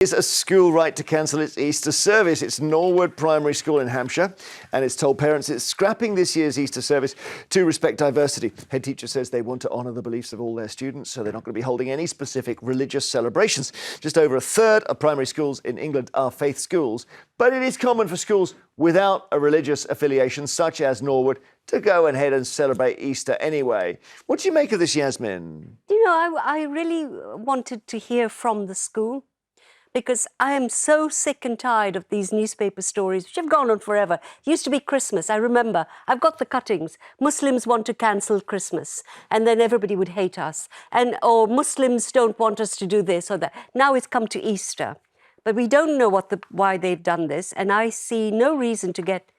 Is a school right to cancel its Easter service? It's Norwood Primary School in Hampshire, and it's told parents it's scrapping this year's Easter service to respect diversity. Head teacher says they want to honour the beliefs of all their students, so they're not going to be holding any specific religious celebrations. Just over a third of primary schools in England are faith schools, but it is common for schools without a religious affiliation, such as Norwood, to go ahead and celebrate Easter anyway. What do you make of this, Yasmin? You know, I really wanted to hear from the school, because I am so sick and tired of these newspaper stories, which have gone on forever. It used to be Christmas, I remember. I've got the cuttings. Muslims want to cancel Christmas, and then everybody would hate us. Or Muslims don't want us to do this or that. Now it's come to Easter. But we don't know why they've done this, and I see no reason to get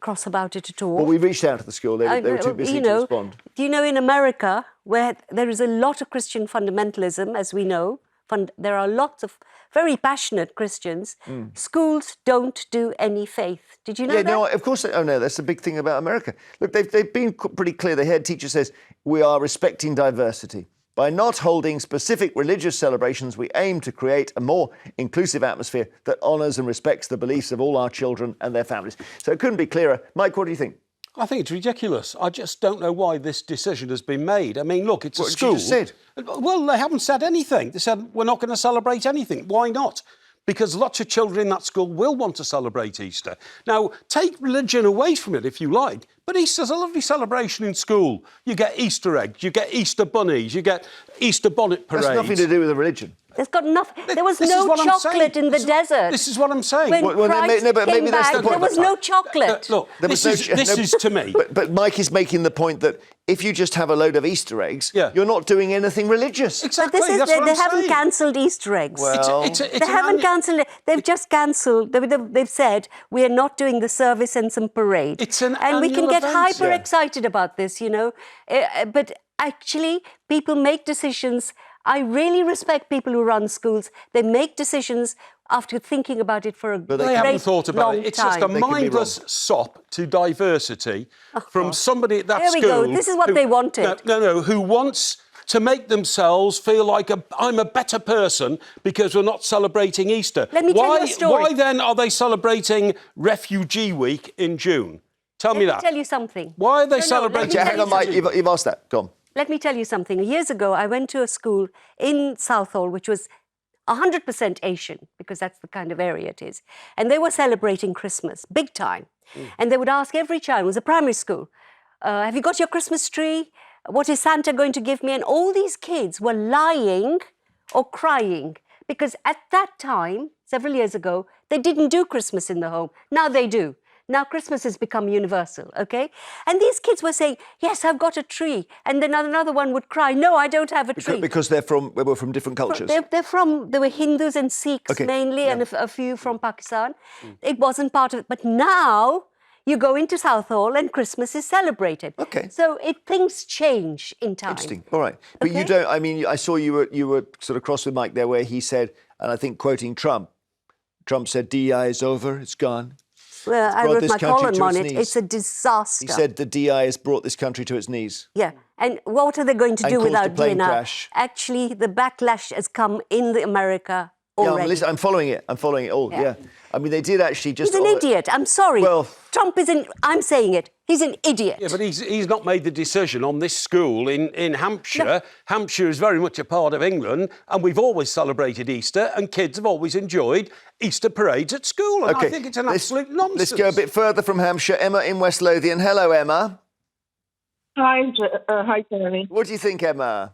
cross about it at all. Well, we reached out to the school. They were too busy to respond. Do you know, in America, where there is a lot of Christian fundamentalism, as we know, there are lots of very passionate Christians. Schools don't do any faith. Did you know that? No, of course. Oh, no, that's the big thing about America. Look, they've been pretty clear. The head teacher says, we are respecting diversity. By not holding specific religious celebrations, we aim to create a more inclusive atmosphere that honours and respects the beliefs of all our children and their families. So it couldn't be clearer. Mike, what do you think? I think it's ridiculous. I just don't know why this decision has been made. I mean, look, it's a school. What you just said? Well, they haven't said anything. They said, we're not going to celebrate anything. Why not? Because lots of children in that school will want to celebrate Easter. Now, take religion away from it if you like, but Easter's a lovely celebration in school. You get Easter eggs, you get Easter bunnies, you get Easter bonnet parades. That's nothing to do with the religion. There's got nothing. There was no chocolate in the desert. This is what I'm saying. When Christ came back, there was no chocolate. Look, this is to me. But Mike is making the point that if you just have a load of Easter eggs, you're not doing anything religious. Exactly. But that's what I'm they saying. haven't cancelled Easter eggs. Well, They haven't cancelled it. They've just cancelled. They've said we are not doing the service and some parade. It's an and we can annual get event. hyper excited about this, you know. But actually, people make decisions. I really respect people who run schools. They make decisions after thinking about it for a great long time. They haven't thought about it. It's just a mindless sop to diversity from somebody at that school. There we go. This is what they wanted. No, who wants to make themselves feel like I'm a better person because we're not celebrating Easter. Let me tell you a story. Why then are they celebrating Refugee Week in June? Tell me that. Let me tell you something. Why are they celebrating? Hang on, Mike, you've asked that. Go on. Let me tell you something. Years ago, I went to a school in Southall, which was 100% Asian, because that's the kind of area it is. And they were celebrating Christmas, big time. And they would ask every child, it was a primary school, have you got your Christmas tree? What is Santa going to give me? And all these kids were lying or crying, because at that time, several years ago, they didn't do Christmas in the home. Now they do. Now Christmas has become universal, okay? And these kids were saying, yes, I've got a tree. And then another one would cry, no, I don't have a tree. Because they were from different cultures. They were Hindus and Sikhs mainly, and a few from Pakistan. It wasn't part of it. But now you go into Southall and Christmas is celebrated. Okay. So things change in time. Interesting. All right. But you don't, I mean, I saw you were sort of cross with Mike there where he said, and I think quoting Trump said, DEI is over, it's gone. Well, I wrote my column on it. It's a disaster. He said the DI has brought this country to its knees. Yeah. And what are they going to do without DI now? Crash. Actually, the backlash has come in America already. Yeah, I'm following it. I'm following it all, yeah. I mean, they did actually just... He's an idiot. I'm sorry. Well... Trump I'm saying it. He's an idiot. Yeah, but he's not made the decision on this school in Hampshire. No. Hampshire is very much a part of England, and we've always celebrated Easter, and kids have always enjoyed Easter parades at school, and I think it's an absolute nonsense. Let's go a bit further from Hampshire. Emma in West Lothian. Hello, Emma. Hi, Tony. What do you think, Emma?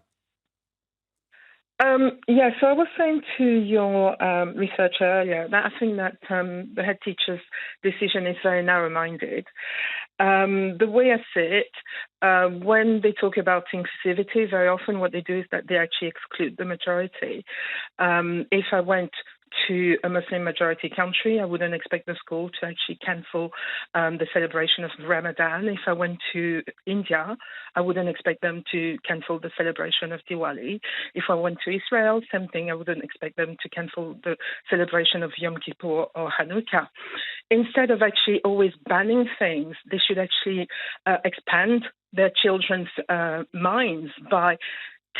So I was saying to your research earlier that I think that the head teacher's decision is very narrow-minded. The way I see it, when they talk about inclusivity, very often what they do is that they actually exclude the majority. If I went to a Muslim majority country, I wouldn't expect the school to actually cancel the celebration of Ramadan. If I went to India, I wouldn't expect them to cancel the celebration of Diwali. If I went to Israel, same thing, I wouldn't expect them to cancel the celebration of Yom Kippur or Hanukkah. Instead of actually always banning things, they should actually expand their children's minds by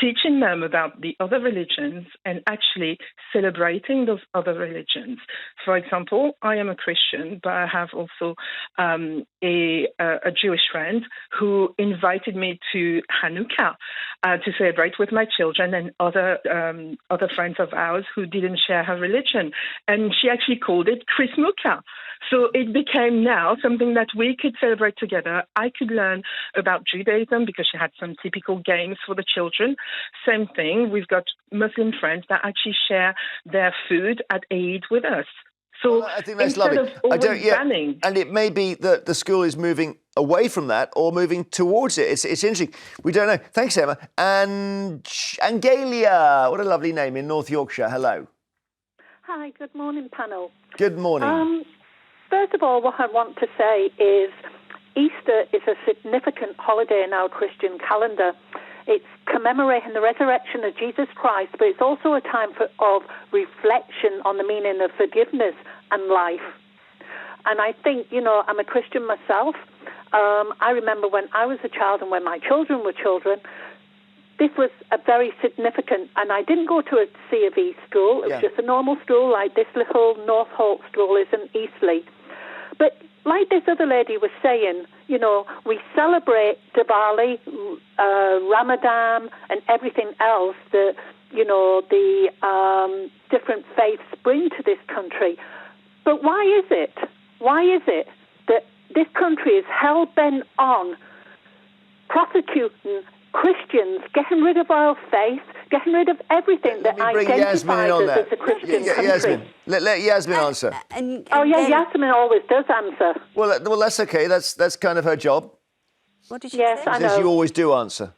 teaching them about the other religions and actually celebrating those other religions. For example, I am a Christian, but I have also a Jewish friend who invited me to Hanukkah to celebrate with my children and other friends of ours who didn't share her religion. And she actually called it Chrismukkah. So it became now something that we could celebrate together. I could learn about Judaism because she had some typical games for the children. Same thing, we've got Muslim friends that actually share their food at Eid with us. So I think that's instead lovely. of always banning. And it may be that the school is moving away from that or moving towards it. It's interesting. We don't know. Thanks, Emma. And Angelia, what a lovely name, in North Yorkshire. Hello. Hi, good morning, panel. Good morning. First of all, what I want to say is Easter is a significant holiday in our Christian calendar. It's commemorating the resurrection of Jesus Christ, but it's also a time of reflection on the meaning of forgiveness and life. And I think, I'm a Christian myself. I remember when I was a child and when my children were children, this was a very significant, and I didn't go to a C of E school. It was just a normal school like this little North Holt school is in Eastleigh. But like this other lady was saying, we celebrate Diwali, Ramadan, and everything else that, the different faiths bring to this country. But why is it? Why is it that this country is hell-bent on prosecuting Christians, getting rid of our faith, getting rid of everything that identifies us as a Christian country? Yasmin, let Yasmin answer. Yasmin always does answer. Well, that's okay. That's kind of her job. What did she Yes, say? I She says know. you always do answer.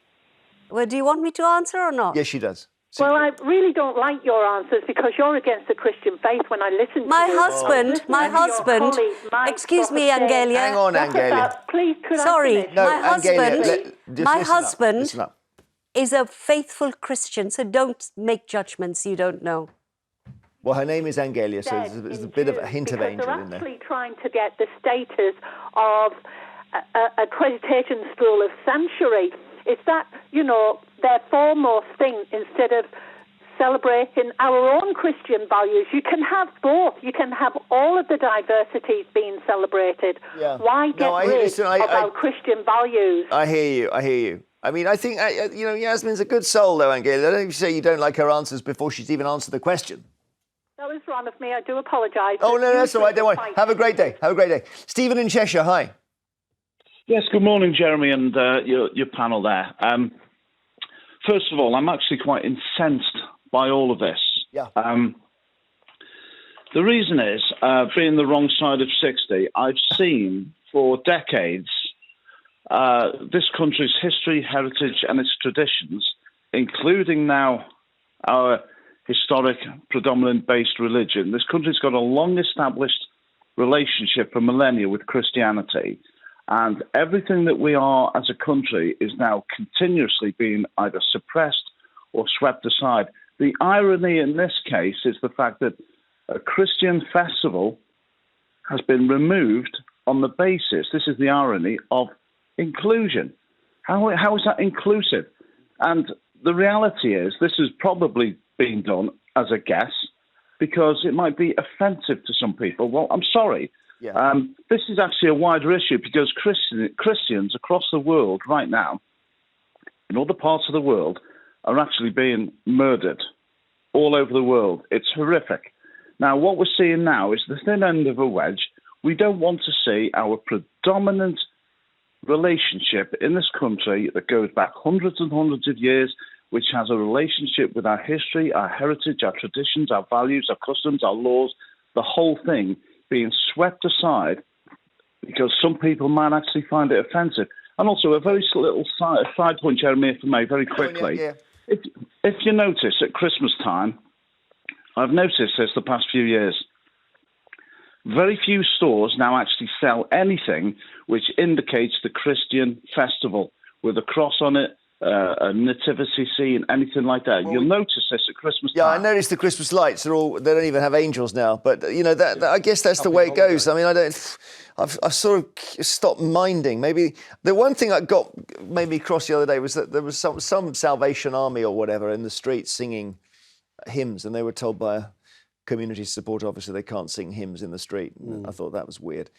Well, do you want me to answer or not? Yes, she does. Well, I really don't like your answers because you're against the Christian faith when I listen to My you. husband, excuse me, Angelia. Hang on, Angelia. Please, could Sorry, I finish? No, my Angelia, husband listen up. is a faithful Christian, so don't make judgments you don't know. Well, her name is Angelia, so there's a bit of a hint of angel they're in there. actually trying to get the status of accreditation school of sanctuary. It's that, their foremost thing instead of celebrating our own Christian values. You can have both. You can have all of the diversities being celebrated. Yeah. Why get rid of our Christian values? I hear you. I mean, I think, Yasmin's a good soul, though, Angelia. I don't say you don't like her answers before she's even answered the question. That was wrong of me. I do apologise. Oh, no, that's all right. Don't worry. Have a great day. Stephen in Cheshire, hi. Yes, good morning, Jeremy, and your panel there. First of all, I'm actually quite incensed by all of this. Yeah. The reason is, being the wrong side of 60, I've seen for decades this country's history, heritage, and its traditions, including now our historic predominant-based religion. This country's got a long-established relationship for millennia with Christianity. And everything that we are as a country is now continuously being either suppressed or swept aside. The irony in this case is the fact that a Christian festival has been removed on the basis, this is the irony, of inclusion. How is that inclusive? And the reality is this is probably being done as a guess because it might be offensive to some people. Well, I'm sorry. Yeah. This is actually a wider issue because Christians across the world right now, in other parts of the world, are actually being murdered all over the world. It's horrific. Now, what we're seeing now is the thin end of a wedge. We don't want to see our predominant relationship in this country that goes back hundreds and hundreds of years, which has a relationship with our history, our heritage, our traditions, our values, our customs, our laws, the whole thing being swept aside because some people might actually find it offensive. And also a very little side point, Jeremy, if I may, very quickly. Yeah. If you notice at Christmas time, I've noticed this the past few years, very few stores now actually sell anything which indicates the Christian festival with a cross on it, a nativity scene, anything like that. You'll notice this at Christmas Yeah, I time. noticed the Christmas lights they don't even have angels now. But, that I guess that's the way it goes. I mean, I've sort of stopped minding. Maybe the one thing that made me cross the other day was that there was some Salvation Army or whatever in the streets singing hymns, and they were told by a community support officer they can't sing hymns in the street. I thought that was weird.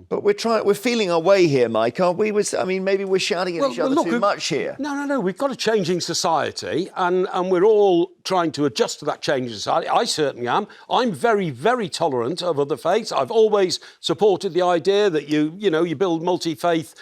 But we're feeling our way here, Mike, aren't we? Maybe we're shouting at each other too much here. No. We've got a changing society, and we're all trying to adjust to that changing society. I certainly am. I'm very, very tolerant of other faiths. I've always supported the idea that you build multi-faith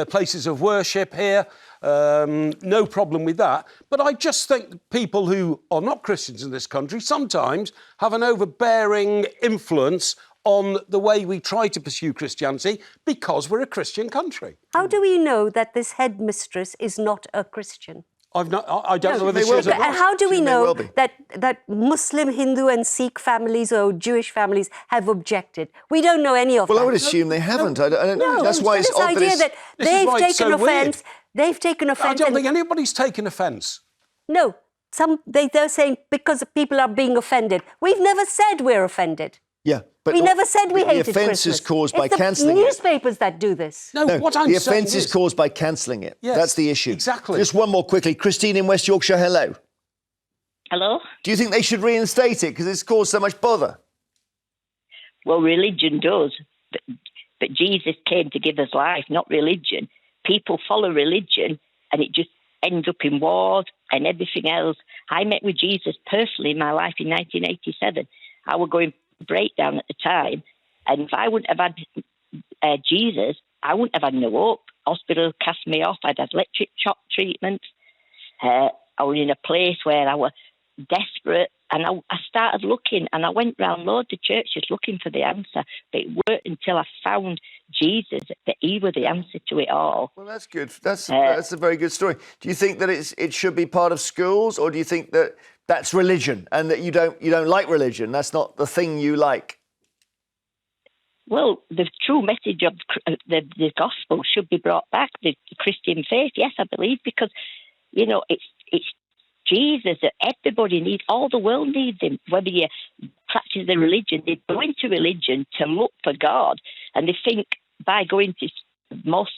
places of worship here. No problem with that. But I just think people who are not Christians in this country sometimes have an overbearing influence on the way we try to pursue Christianity because we're a Christian country. How do we know that this headmistress is not a Christian? I don't know whether they she will is be. or not. And how do we They know will be. that Muslim, Hindu and Sikh families or Jewish families have objected? We don't know any of Well, that. I would assume they haven't. I don't know. No, That's why it's this odd idea that This is they've why it's taken so weird. offence. They've taken I offence. don't think anybody's taken offence. No, they're saying because people are being offended. We've never said we're offended. Yeah, but We never said we hated the offence Christmas. is caused by it's cancelling the it. newspapers that do this. No, what I'm the saying offence is caused by cancelling it. Yes, That's the issue. exactly. Just one more quickly. Christine in West Yorkshire, hello. Hello? Do you think they should reinstate it because it's caused so much bother? Well, religion does. But Jesus came to give us life, not religion. People follow religion and it just ends up in wars and everything else. I met with Jesus personally in my life in 1987. I was going breakdown at the time. And if I wouldn't have had Jesus, I wouldn't have had no hope. Hospital cast me off. I'd had electric shock treatment. I was in a place where I was desperate, and I started looking, and I went round loads of churches looking for the answer, but it weren't until I found Jesus that he was the answer to it all. Well, that's good. That's a very good story. Do you think that it should be part of schools, or do you think that that's religion and that you don't like religion? That's not the thing you like. Well, the true message of the gospel should be brought back, the Christian faith, yes, I believe, because, it's Jesus that everybody needs, all the world needs him, whether you practice the religion. They go into religion to look for God, and they think by going to mosque,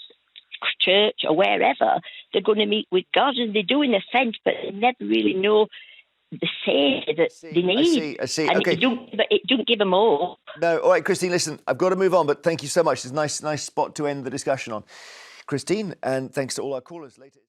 church or wherever, they're going to meet with God, and they do in a sense, but they never really know the Saviour that they need. I see. And Okay. it don't give them hope. No, all right, Christine, listen, I've got to move on, but thank you so much. It's a nice spot to end the discussion on. Christine, and thanks to all our callers later.